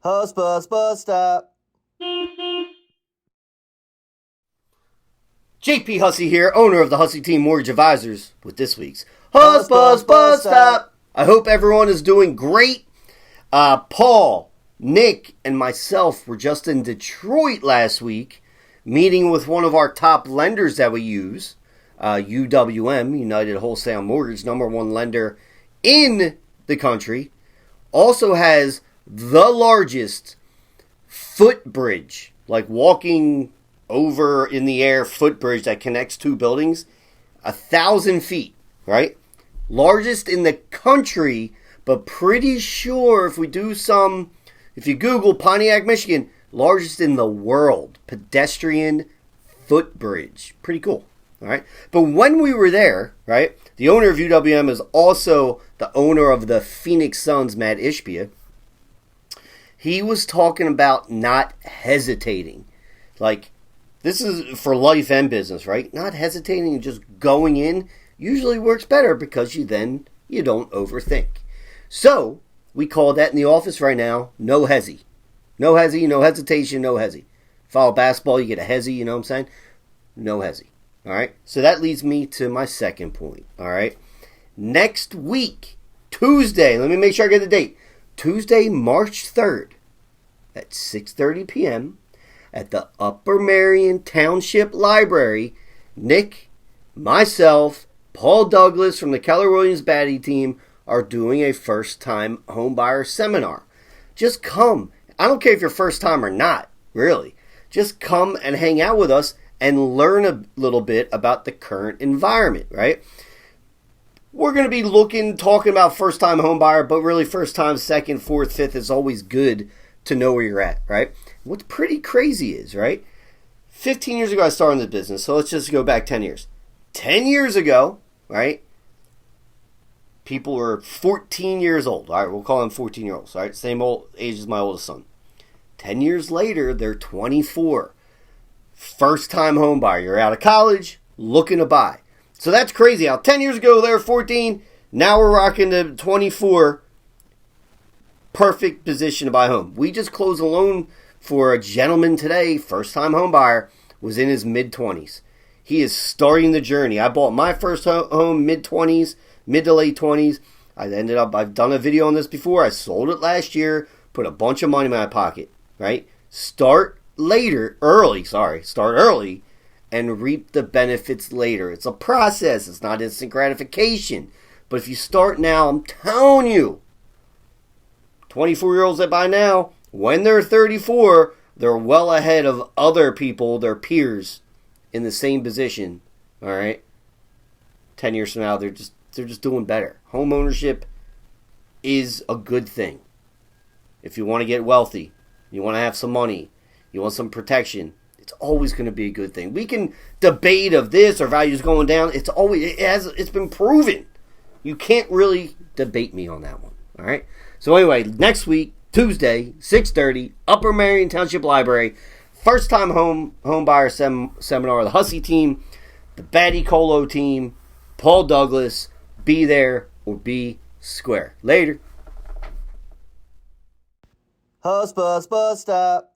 Hussbus bus stop. JP Hussey here, owner of the Hussey Team Mortgage Advisors, with this week's Hussbus bus stop. I hope everyone is doing great. Paul, Nick, and myself were just in Detroit last week, meeting with one of our top lenders that we use, UWM, United Wholesale Mortgage, #1 lender in the country. Also has the largest footbridge, like walking over in the air footbridge that connects two buildings, 1,000 feet, right? Largest in the country, but pretty sure if you Google Pontiac, Michigan, largest in the world, pedestrian footbridge. Pretty cool, all right? But when we were there, right, the owner of UWM is also the owner of the Phoenix Suns, Matt Ishbia. He was talking about not hesitating. Like, this is for life and business, right? Not hesitating and just going in usually works better because you don't overthink. So, we call that in the office right now, no hesi. No hesi, no hesitation, no hesi. Follow basketball, you get a hesi, you know what I'm saying? No hesi. All right? So that leads me to my second point, all right? Next week, Tuesday, let me make sure I get the date. Tuesday, March 3rd at 6:30 p.m. at the Upper Marion Township Library, Nick, myself, Paul Douglas from the Keller Williams Batty team are doing a first-time homebuyer seminar. Just come. I don't care if you're first time or not, really. Just come and hang out with us and learn a little bit about the current environment, right? We're going to be talking about first-time homebuyer, but really first-time, second, fourth, fifth is always good to know where you're at, right? What's pretty crazy is, right, 15 years ago I started in the business, so let's just go back 10 years. 10 years ago, right, people were 14 years old. All right, we'll call them 14-year-olds, all right? Same old age as my oldest son. 10 years later, they're 24. First-time home buyer. You're out of college, looking to buy. So that's crazy. How 10 years ago, they were 14. Now we're rocking to 24. Perfect position to buy a home. We just closed a loan for a gentleman today, first-time home buyer, was in his mid-20s. He is starting the journey. I bought my first home mid-20s, mid to late 20s. I've done a video on this before. I sold it last year, put a bunch of money in my pocket, right? Start early, and reap the benefits later. It's a process. It's not instant gratification. But if you start now, I'm telling you, 24-year-olds that buy now, when they're 34, they're well ahead of other people, their peers, in the same position, all right? 10 years from now, they're just doing better. Home ownership is a good thing. If you want to get wealthy, you want to have some money, you want some protection, it's always going to be a good thing. We can debate of this or values going down. It's been proven. You can't really debate me on that one, all right? So anyway, next week, Tuesday, 6:30, Upper Marion Township Library, first-time home buyer seminar, the Hussey team, the Batty Colo team, Paul Douglas. Be there or be square. Later. Hussbus bus stop.